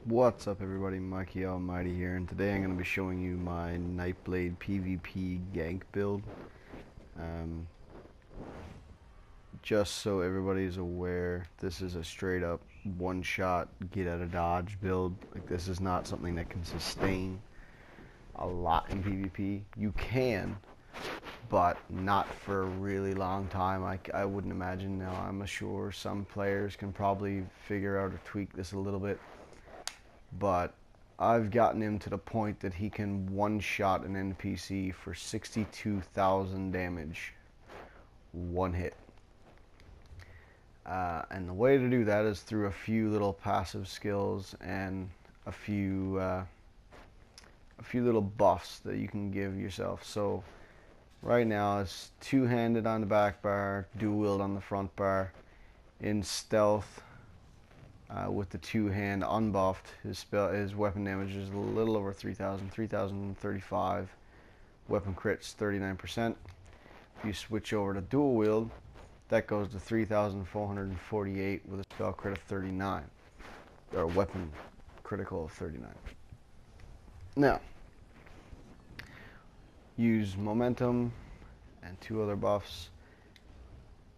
What's up everybody, Mikey Almighty here, and today I'm going to be showing you my Nightblade PvP gank build. Um, just so everybody's aware, this is a straight up one-shot get out of dodge build. Like, this is not something that can sustain a lot in PvP. You can, but not for a really long time. I wouldn't imagine. Now, I'm sure some players can probably figure out or tweak this a little bit, but I've gotten him to the point that he can one-shot an NPC for 62,000 damage, one hit. And the way to do that is through a few little passive skills and a few little buffs that you can give yourself. So right now it's two-handed on the back bar, dual wield on the front bar. In stealth, with the two-hand unbuffed, his weapon damage is a little over 3,035. Weapon crits 39%. If you switch over to dual wield, that goes to 3,448 with a spell crit of 39, or a weapon critical of 39. Now, use momentum and two other buffs,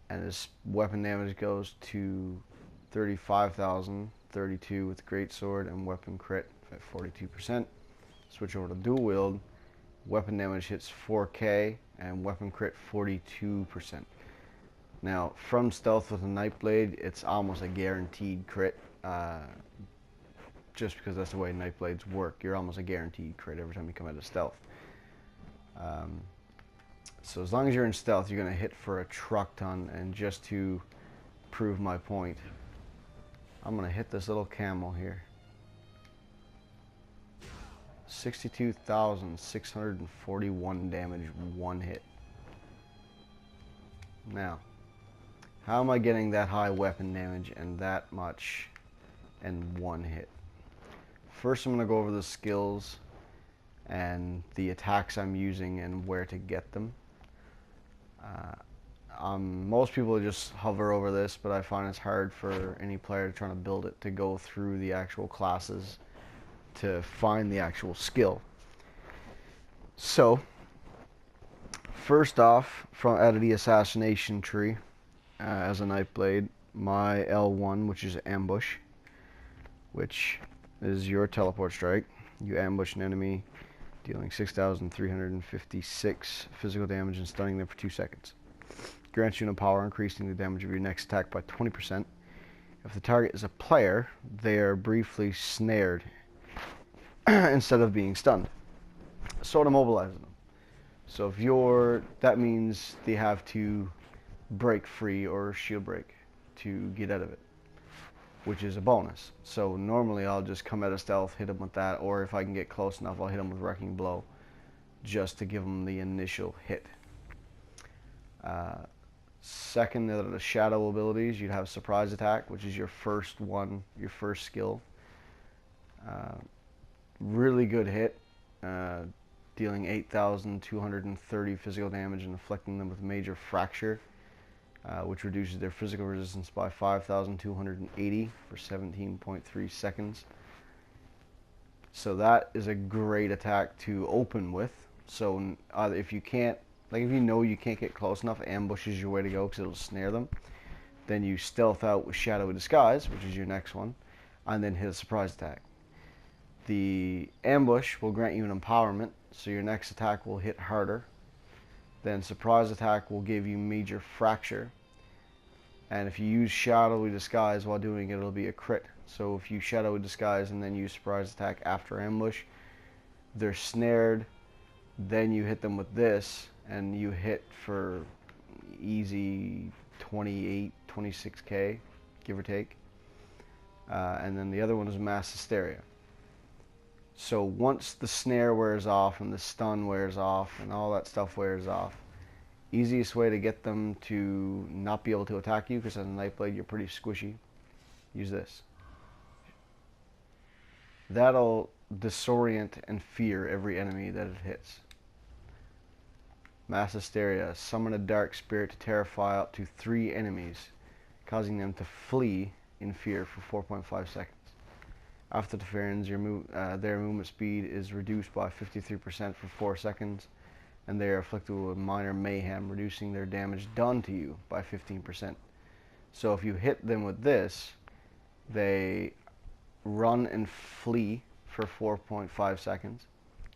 and his weapon damage goes to 35,032 with greatsword and weapon crit at 42%. Switch over to dual wield, weapon damage hits 4k and weapon crit 42%. Now, from stealth with a Nightblade, it's almost a guaranteed crit, just because that's the way Nightblades work. You're almost a guaranteed crit every time you come out of stealth. So as long as you're in stealth, you're going to hit for a truck ton. And just to prove my point, I'm going to hit this little camel here. 62,641 damage, one hit. Now, how am I getting that high weapon damage and that much in one hit? First, I'm going to go over the skills and the attacks I'm using and where to get them. Most people just hover over this, but I find it's hard for any player trying to build it to go through the actual classes to find the actual skill. So, first off, out of the assassination tree, as a Nightblade, my L1, which is ambush, which is your teleport strike. You ambush an enemy, dealing 6,356 physical damage and stunning them for 2 seconds. Grants you a power, increasing the damage of your next attack by 20%. If the target is a player, they are briefly snared instead of being stunned. Sort of mobilizing them. So if that means they have to break free or shield break to get out of it, which is a bonus. So normally I'll just come out of stealth, hit them with that, or if I can get close enough, I'll hit them with Wrecking Blow just to give them the initial hit. Second, the shadow abilities, you'd have surprise attack, which is your first one, your first skill. Really good hit, dealing 8,230 physical damage and inflicting them with major fracture, which reduces their physical resistance by 5,280 for 17.3 seconds. So that is a great attack to open with. So if you can't, if you know you can't get close enough, ambush is your way to go because it'll snare them. Then you stealth out with shadowy disguise, which is your next one, and then hit a surprise attack. The ambush will grant you an empowerment, so your next attack will hit harder. Then surprise attack will give you major fracture. And if you use shadowy disguise while doing it, it'll be a crit. So if you shadowy disguise and then use surprise attack after ambush, they're snared. Then you hit them with this, and you hit for easy 28, 26k, give or take. And then the other one is mass hysteria. So once the snare wears off and the stun wears off and all that stuff wears off, easiest way to get them to not be able to attack you, because as a Nightblade you're pretty squishy, use this. That'll disorient and fear every enemy that it hits. Mass hysteria, summon a dark spirit to terrify up to 3 enemies, causing them to flee in fear for 4.5 seconds. After the Farons, their movement speed is reduced by 53% for 4 seconds, and they are afflicted with minor mayhem, reducing their damage done to you by 15%. So if you hit them with this, they run and flee for 4.5 seconds,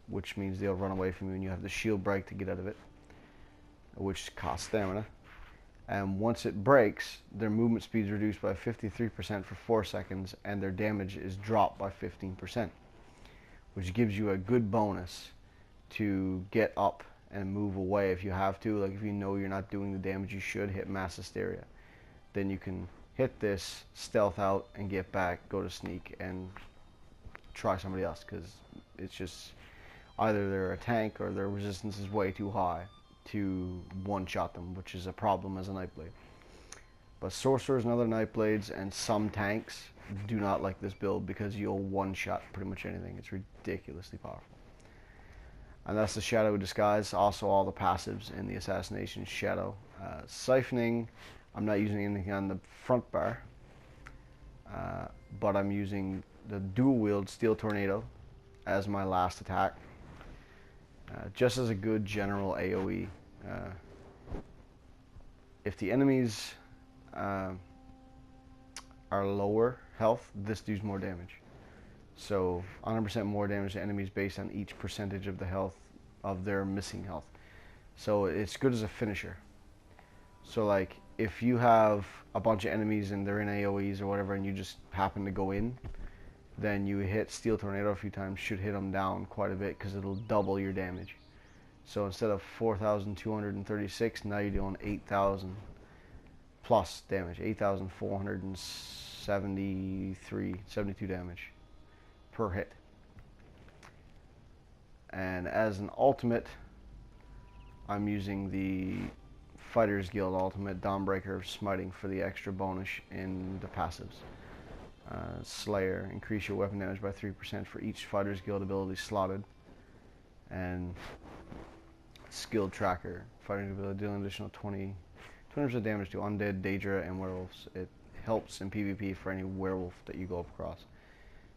which means they'll run away from you, and you have the shield break to get out of it, which costs stamina. And once it breaks, their movement speed is reduced by 53% for 4 seconds, and their damage is dropped by 15%, which gives you a good bonus to get up and move away if you have to. Like if you know you're not doing the damage you should, hit mass hysteria. Then you can hit this, stealth out, and get back, go to sneak, and try somebody else, because it's just either they're a tank or their resistance is way too high to one-shot them, which is a problem as a Nightblade. But Sorcerers and other Nightblades and some tanks do not like this build because you'll one-shot pretty much anything. It's ridiculously powerful. And that's the Shadow Disguise, also all the passives in the Assassination Shadow. Siphoning, I'm not using anything on the front bar, but I'm using the dual-wield Steel Tornado as my last attack. Just as a good general AoE. If the enemies are lower health, this does more damage. So 100% more damage to enemies based on each percentage of the health of their missing health. So it's good as a finisher. So like if you have a bunch of enemies and they're in AoEs or whatever, and you just happen to go in, then you hit Steel Tornado a few times, should hit them down quite a bit because it'll double your damage. So instead of 4,236, now you're doing 8,000 plus damage, 8,472 damage per hit. And as an ultimate, I'm using the Fighters Guild Ultimate Dawnbreaker of Smiting for the extra bonus in the passives. Slayer, increase your weapon damage by 3% for each Fighters Guild ability slotted. And Skill Tracker, Fighters Guild ability, dealing additional 20% damage to undead, Daedra, and werewolves. It helps in PvP for any werewolf that you go across.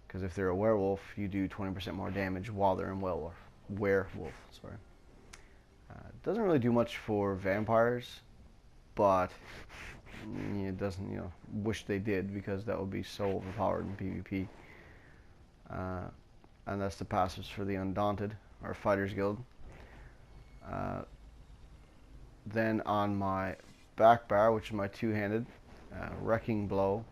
Because if they're a werewolf, you do 20% more damage while they're in werewolf. Sorry. Doesn't really do much for vampires, but it doesn't, wish they did, because that would be so overpowered in PvP. And that's the passives for the Undaunted, or Fighters Guild. Then on my back bar, which is my two-handed, Wrecking Blow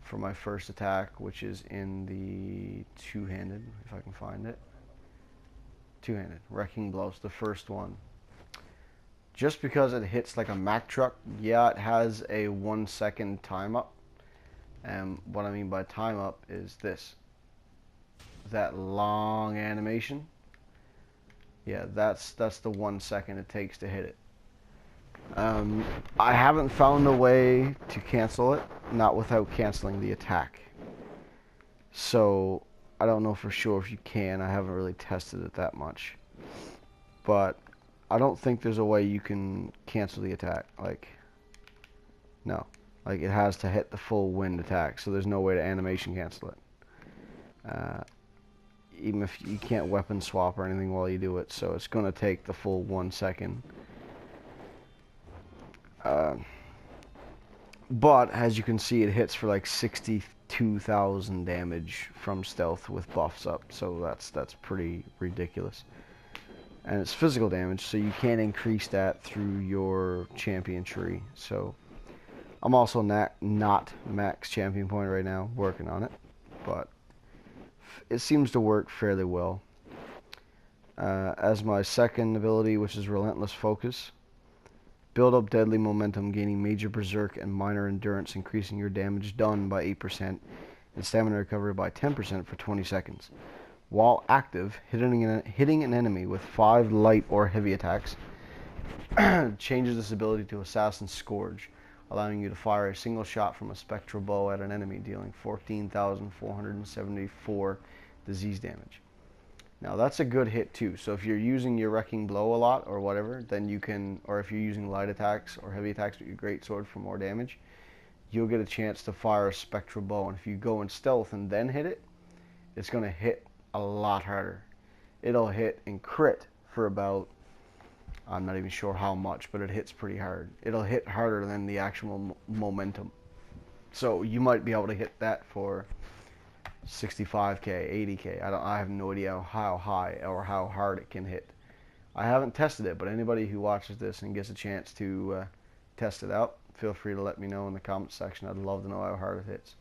for my first attack, which is in the two-handed, if I can find it. Two-handed, Wrecking Blow's the first one. Just because it hits like a Mack truck, yeah, it has a 1 second time up. And what I mean by time up is this. That long animation. Yeah, that's the 1 second it takes to hit it. I haven't found a way to cancel it, not without canceling the attack. So I don't know for sure if you can. I haven't really tested it that much. But I don't think there's a way you can cancel the attack. No. It has to hit the full wind attack, so there's no way to animation cancel it. Even if you can't weapon swap or anything while you do it, so it's going to take the full 1 second. But as you can see, it hits for like 62,000 damage from stealth with buffs up, so that's pretty ridiculous. And it's physical damage, so you can't increase that through your champion tree. So I'm also not max champion point right now, working on it, but it seems to work fairly well. As my second ability, which is Relentless Focus, build up deadly momentum, gaining major berserk and minor endurance, increasing your damage done by 8% and stamina recovery by 10% for 20 seconds. While active, hitting an enemy with 5 light or heavy attacks changes this ability to Assassin's Scourge, allowing you to fire a single shot from a spectral bow at an enemy, dealing 14,474 disease damage. Now that's a good hit too. So if you're using your Wrecking Blow a lot or whatever, then you can, or if you're using light attacks or heavy attacks with your greatsword for more damage, you'll get a chance to fire a spectral bow. And if you go in stealth and then hit it, it's going to hit a lot harder. It'll hit and crit for about, I'm not even sure how much, but it hits pretty hard. It'll hit harder than the actual momentum. So you might be able to hit that for 65k, 80k. I have no idea how high or how hard it can hit. I haven't tested it, but anybody who watches this and gets a chance to test it out, feel free to let me know in the comments section. I'd love to know how hard it hits.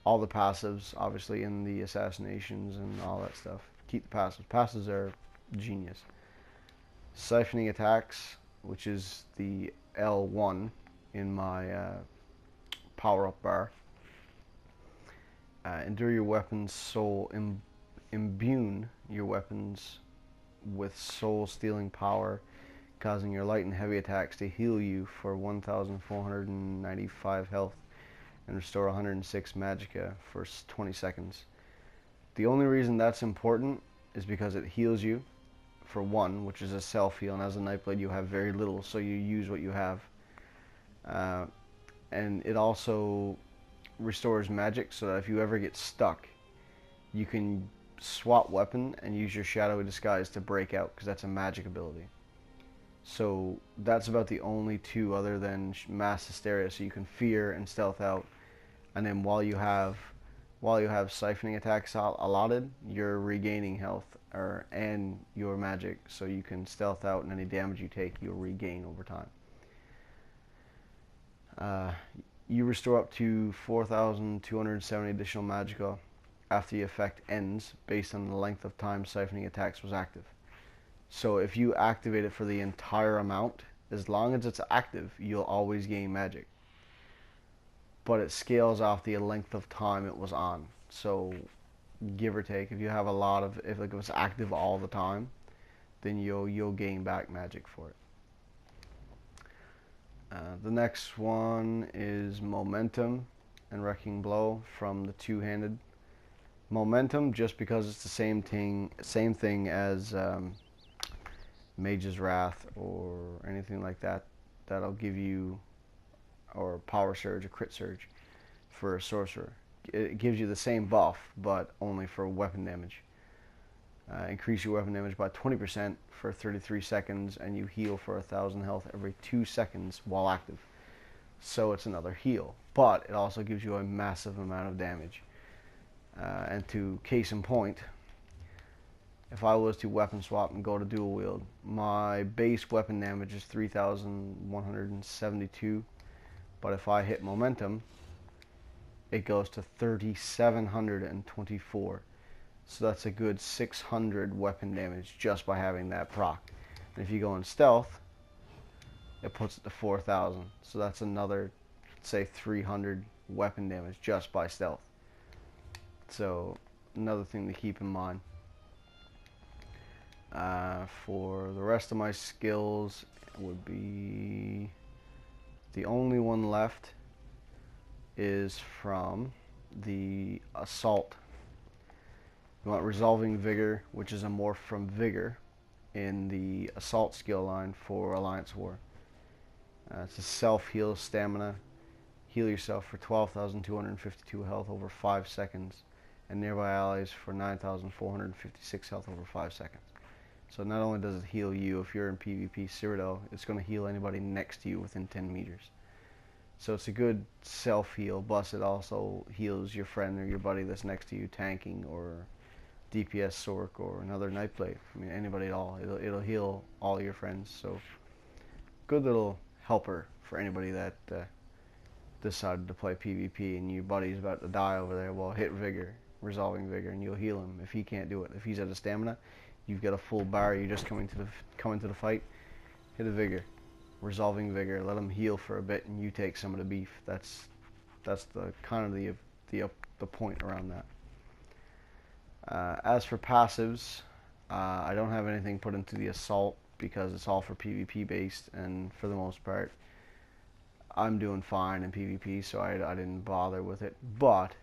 All the passives, obviously, in the assassinations and all that stuff. Keep the passives. Passives are genius. Siphoning attacks, which is the L1 in my power-up bar. Endure your weapon's soul. Imbue your weapons with soul-stealing power, causing your light and heavy attacks to heal you for 1,495 health and restore 106 magicka for 20 seconds. The only reason that's important is because it heals you for 1, which is a self-heal, and as a Nightblade you have very little, so you use what you have. And it also restores magic, so that if you ever get stuck, you can swap weapon and use your shadowy disguise to break out, because that's a magic ability. So that's about the only two other than mass hysteria. So you can fear and stealth out, and then while you have siphoning attacks allotted, you're regaining health and your magic, so you can stealth out, and any damage you take you'll regain over time. You restore up to 4,270 additional magicka after the effect ends, based on the length of time siphoning attacks was active. So if you activate it for the entire amount, as long as it's active, you'll always gain magic. But it scales off the length of time it was on. So give or take, if you have a lot of, if it was active all the time, then you'll gain back magic for it. The next one is Momentum and Wrecking Blow from the two-handed. Momentum, just because it's the same thing as Mage's Wrath or anything like that, that'll give you, or Power Surge, a crit surge for a sorcerer. It gives you the same buff, but only for weapon damage. Increase your weapon damage by 20% for 33 seconds, and you heal for 1,000 health every 2 seconds while active. So it's another heal, but it also gives you a massive amount of damage. And to case in point, if I was to weapon swap and go to dual wield, my base weapon damage is 3,172, but if I hit Momentum, it goes to 3,724. So that's a good 600 weapon damage just by having that proc. And if you go in stealth, it puts it to 4,000. So that's another, say, 300 weapon damage just by stealth. So another thing to keep in mind. For the rest of my skills, it would be, the only one left is from the Assault. You want Resolving Vigor, which is a morph from Vigor in the Assault skill line for Alliance War. It's a self-heal stamina. Heal yourself for 12,252 health over 5 seconds, and nearby allies for 9,456 health over 5 seconds. So not only does it heal you if you're in PvP Cyrodiil, it's going to heal anybody next to you within 10 meters. So it's a good self-heal, plus it also heals your friend or your buddy that's next to you tanking, or DPS Sork, or another Nightblade. I mean, anybody at all. It'll heal all your friends. So good little helper for anybody that decided to play PvP and your buddy's about to die over there. Well, hit Vigor, Resolving Vigor, and you'll heal him if he can't do it. If he's at a stamina, you've got a full bar. You just come into the fight, hit a Vigor, Resolving Vigor, let him heal for a bit, and you take some of the beef. That's the kind of the point around that. As for passives, I don't have anything put into the Assault because it's all for PvP based, and for the most part I'm doing fine in PvP, so I didn't bother with it. But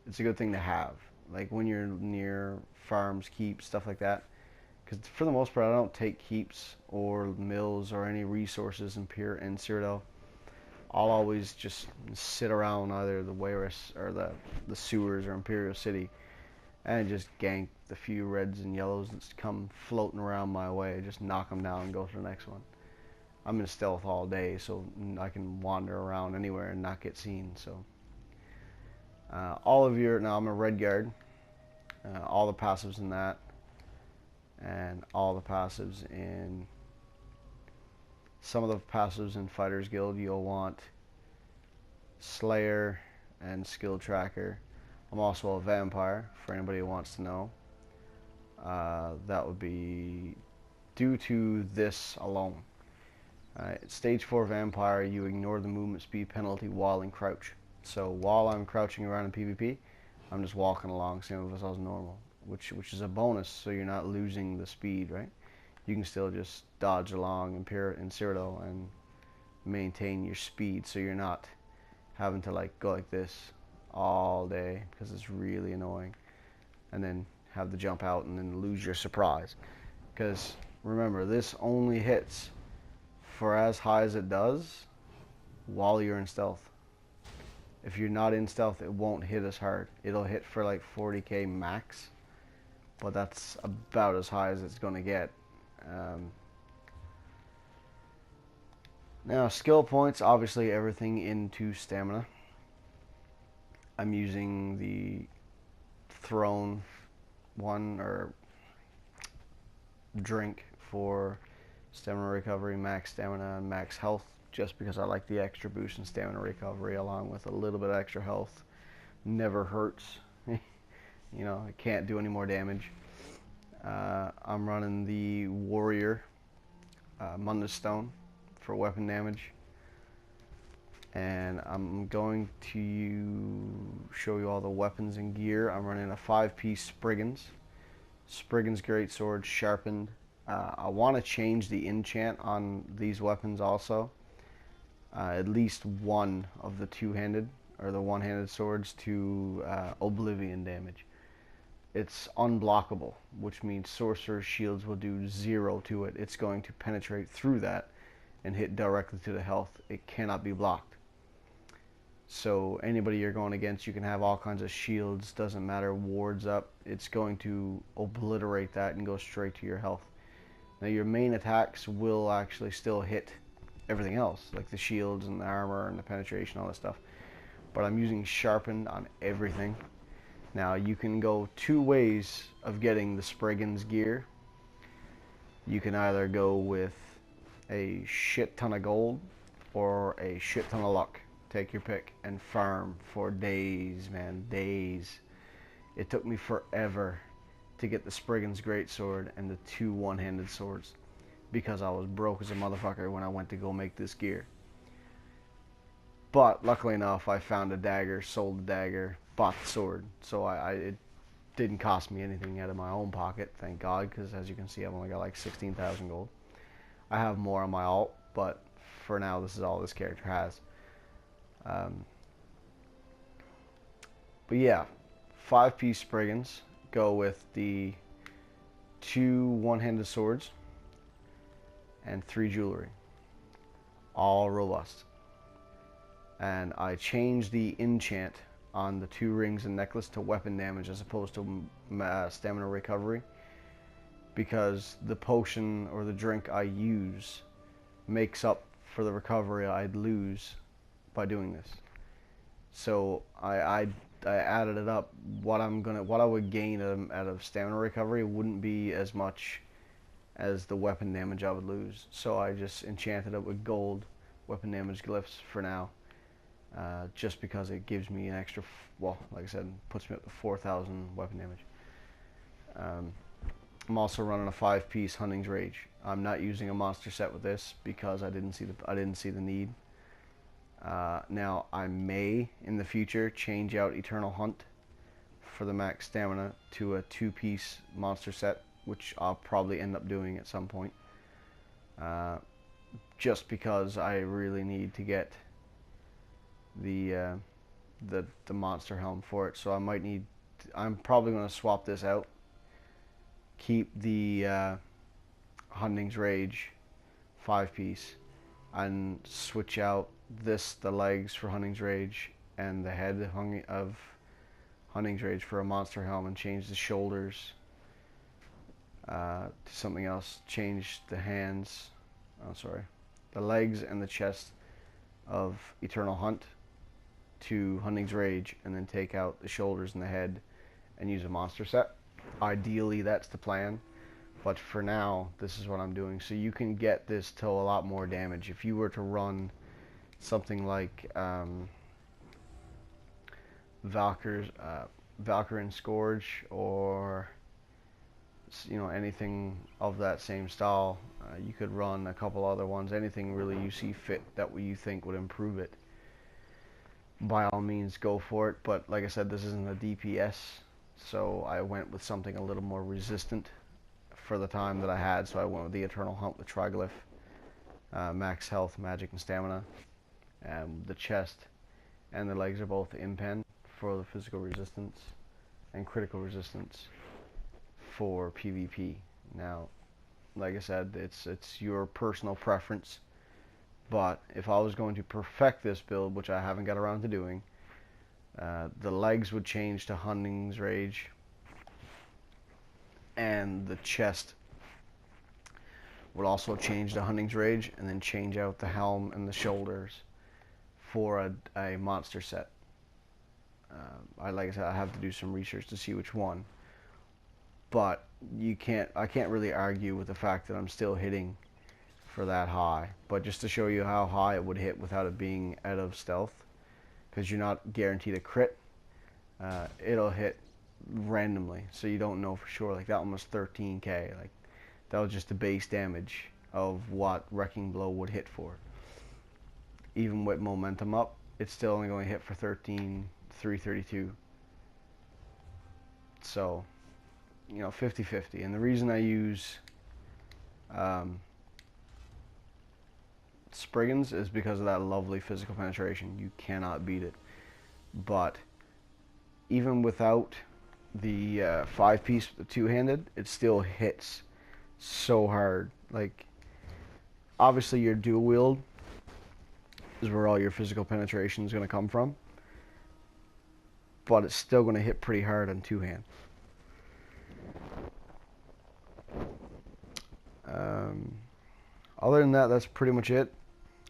it's a good thing to have, like when you're near farms, keeps, stuff like that, because for the most part I don't take keeps or mills or any resources in Cyrodiil. I'll always just sit around either the Wayrus or the sewers or Imperial City and just gank the few reds and yellows that come floating around my way. Just knock them down and go to the next one. I'm in stealth all day, so I can wander around anywhere and not get seen. So all of your, now I'm a red guard, all the passives in that, and all the passives in, some of the passives in Fighters Guild you'll want Slayer and Skill Tracker. I'm also a vampire, for anybody who wants to know. That would be due to this alone. Stage 4 vampire, you ignore the movement speed penalty while in crouch. So while I'm crouching around in PvP, I'm just walking along, same as I was normal, which is a bonus, so you're not losing the speed, right? You can still just dodge along in Cyrodiil and maintain your speed, so you're not having to like go like this all day, because it's really annoying, and then have the jump out and then lose your surprise. Because remember, this only hits for as high as it does while you're in stealth. If you're not in stealth, it won't hit as hard. It'll hit for like 40k max, but that's about as high as it's going to get. Now skill points, obviously everything into stamina. I'm using the throne one, or drink, for stamina recovery, max stamina and max health, just because I like the extra boost in stamina recovery along with a little bit of extra health. Never hurts. You know, I can't do any more damage. I'm running the warrior Mundus Stone for weapon damage, and I'm going to show you all the weapons and gear. I'm running a 5-piece Spriggan's Greatsword sharpened. I want to change the enchant on these weapons also. At least one of the two-handed or the one-handed swords to oblivion damage. It's unblockable, which means sorcerer's shields will do 0 to it. It's going to penetrate through that and hit directly to the health. It cannot be blocked. So anybody you're going against, you can have all kinds of shields, doesn't matter, wards up, it's going to obliterate that and go straight to your health. Now your main attacks will actually still hit everything else, like the shields and the armor and the penetration, all that stuff. But I'm using sharpened on everything. Now you can go two ways of getting the Spriggan's gear. You can either go with a shit ton of gold or a shit ton of luck. Take your pick and farm for days, man, days. It took me forever to get the Spriggan's Greatsword and the 2 one-handed swords, because I was broke as a motherfucker when I went to go make this gear. But luckily enough, I found a dagger, sold the dagger, bought the sword. So it didn't cost me anything out of my own pocket, thank God, because as you can see, I've only got like 16,000 gold. I have more on my alt, but for now, this is all this character has. But yeah, 5-piece Spriggan's go with the 2 one-handed swords and 3 jewelry, all robust. And I changed the enchant on the 2 rings and necklace to weapon damage as opposed to stamina recovery, because the potion or the drink I use makes up for the recovery I'd lose by doing this. So I added it up. What I would gain out of stamina recovery wouldn't be as much as the weapon damage I would lose. So I just enchanted it with gold weapon damage glyphs for now, just because it gives me an extra, well, like I said, puts me up to 4,000 weapon damage. I'm also running a 5-piece Hunting's Rage. I'm not using a monster set with this because I didn't see the need. Now I may in the future change out Eternal Hunt for the max stamina to a 2-piece monster set, which I'll probably end up doing at some point, just because I really need to get the monster helm for it. So I'm probably going to swap this out, keep the Hunting's Rage 5-piece, and switch out the legs for Hunting's Rage, and the head of Hunting's Rage for a monster helm, and change the shoulders to something else. Change the hands, the legs and the chest of Eternal Hunt to Hunting's Rage, and then take out the shoulders and the head and use a monster set. Ideally, that's the plan, but for now, this is what I'm doing. So you can get this to a lot more damage. If you were to run something like Valkyrie Scourge, or anything of that same style, you could run a couple other ones. Anything really you see fit that you think would improve it, by all means go for it. But like I said, this isn't a DPS, so I went with something a little more resistant for the time that I had. So I went with the Eternal Hunt with Triglyph, max health, magic, and stamina. The chest and the legs are both impen for the physical resistance, and critical resistance for PvP. Now, like I said, it's your personal preference, but if I was going to perfect this build, which I haven't got around to doing, the legs would change to Hunting's Rage, and the chest would also change to Hunting's Rage, and then change out the helm and the shoulders for a monster set. Like I said, I have to do some research to see which one, but I can't really argue with the fact that I'm still hitting for that high. But just to show you how high it would hit without it being out of stealth, because you're not guaranteed a crit, it'll hit randomly, so you don't know for sure. Like that one was 13k. Like that was just the base damage of what Wrecking Blow would hit for. Even with momentum up, it's still only going to hit for 332. So 50-50. And the reason I use Spriggans is because of that lovely physical penetration. You cannot beat it. But even without the 5-piece, the two-handed, it still hits so hard. Like, obviously your dual wield is where all your physical penetration is going to come from, but it's still going to hit pretty hard on two-hand. Other than that, that's pretty much it.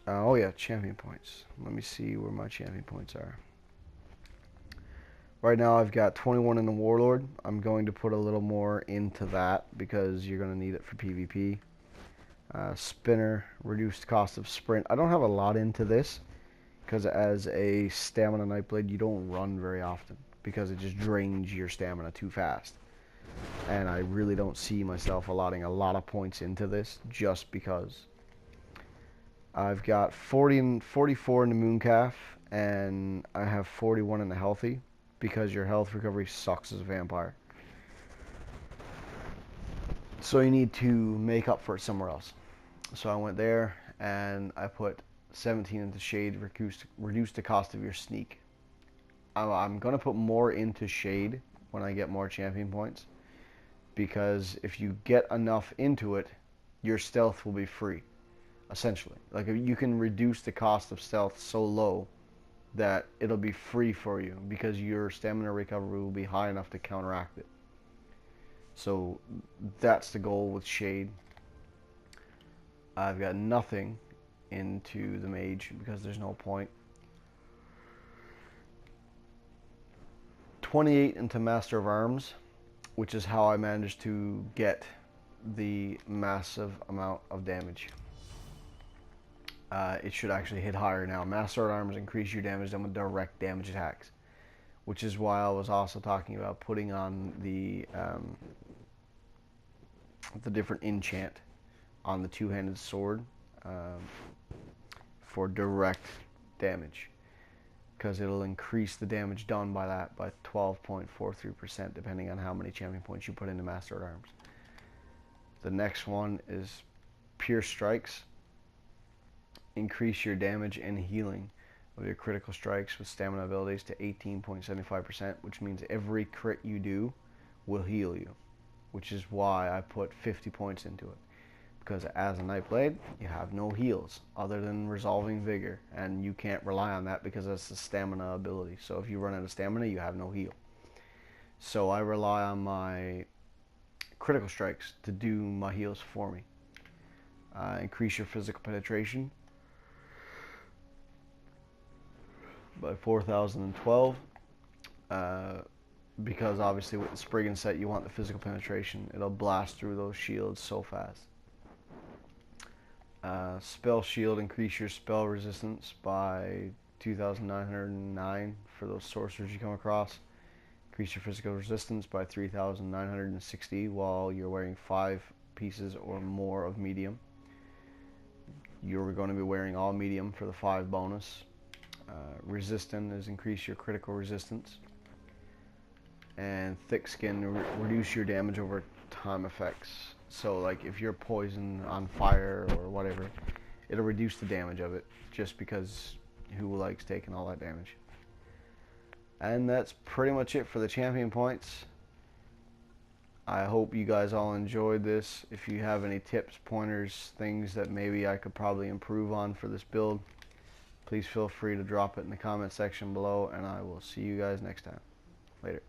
Oh yeah, champion points. Let me see where my champion points are. Right now I've got 21 in the Warlord. I'm going to put a little more into that because you're going to need it for PvP. Spinner, reduced cost of sprint. I don't have a lot into this because as a stamina Nightblade you don't run very often because it just drains your stamina too fast. And I really don't see myself allotting a lot of points into this just because. I've got 40 and 44 in the Mooncalf, and I have 41 in the Healthy because your health recovery sucks as a vampire. So you need to make up for it somewhere else. So I went there and I put 17 into Shade, reduced the cost of your sneak. I'm going to put more into Shade when I get more champion points, because if you get enough into it, your stealth will be free, essentially. Like, you can reduce the cost of stealth so low that it'll be free for you because your stamina recovery will be high enough to counteract it. So that's the goal with Shade. I've got nothing into the Mage because there's no point. 28 into Master of Arms, which is how I managed to get the massive amount of damage. It should actually hit higher now. Master of Arms increase your damage done with direct damage attacks, which is why I was also talking about putting on the different enchant on the two-handed sword for direct damage, because it'll increase the damage done by that by 12.43% depending on how many champion points you put into Master of Arms. The next one is Pure Strikes. Increase your damage and healing of your critical strikes with stamina abilities to 18.75%, which means every crit you do will heal you, which is why I put 50 points into it, because as a Nightblade, you have no heals other than resolving vigor, and you can't rely on that because that's the stamina ability. So if you run out of stamina, you have no heal. So I rely on my critical strikes to do my heals for me. Increase your physical penetration by 4012, because obviously with the Spriggan set you want the physical penetration. It'll blast through those shields so fast. Spell shield, increase your spell resistance by 2,909 for those sorcerers you come across. Increase your physical resistance by 3,960 while you're wearing 5 pieces or more of medium. You're going to be wearing all medium for the 5 bonus. Resistant is increase your critical resistance. And thick skin, reduce your damage over time effects. So like if you're poisoned, on fire, or whatever, it'll reduce the damage of it, just because who likes taking all that damage. And that's pretty much it for the champion points. I hope you guys all enjoyed this. If you have any tips, pointers, things that maybe I could probably improve on for this build, please feel free to drop it in the comment section below, and I will see you guys next time. Later.